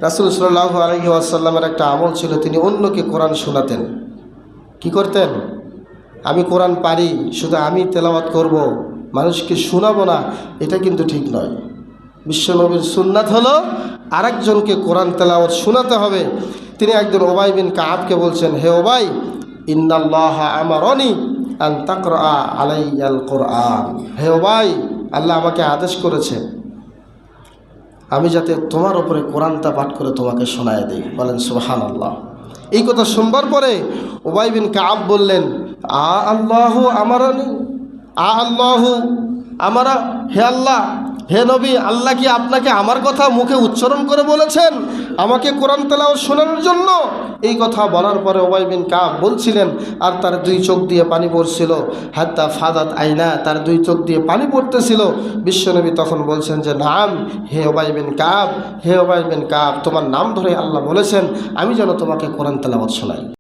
রাসূল সাল্লাল্লাহু আলাইহি ওয়াসাল্লামের একটা আমল ছিল, তিনি অন্যকে কোরআন শোনাতেন। কি করতেন? আমি কোরআন পারি, শুধু আমি তেলাওয়াত করব, মানুষকে শোনাবো না, এটা কিন্তু ঠিক নয়। বিশ্বনবীর সুন্নাত হলো আরেকজনকে কোরআন তেলাওয়াত শোনাতে হবে। তিনি একদিন উবাই বিন কাবকে বলছেন, হে উবাই, ইন্নাল্লাহা আমারনি আন তাকরা আলাইয়াল কোরআন। হে উবাই, আল্লাহ আমাকে আদেশ করেছে আমি যাতে তোমার উপরে কোরআনটা পাঠ করে তোমাকে শোনায় দিই। বলেন সুবহানাল্লাহ। এই কথা শুনবার পরে উবাই বিন কাব বললেন, আল্লাহু আমারনি, আল্লাহু আমারা, হে আল্লাহ, হে নবী, আল্লাহ কি আপনাকে আমার কথা মুখে উচ্চারণ করে বলেছেন আমাকে কোরআন তেলাওয়াত শোনানোর জন্য? এই কথা বলার পরে উবাই বিন কাব বলছিলেন, আর তার দুই চোখ দিয়ে পানি পড়ছিল, হাত্তা ফাদাত আইনা, তার দুই চোখ দিয়ে পানি পড়তেছিল। বিশ্বনবী তখন বলছেন যে, নাম, হে উবাই বিন কাব, হে উবাই বিন কাব, তোমার নাম ধরে আল্লাহ বলেছেন আমি যেন তোমাকে কোরআন তেলাওয়াত শোনাই।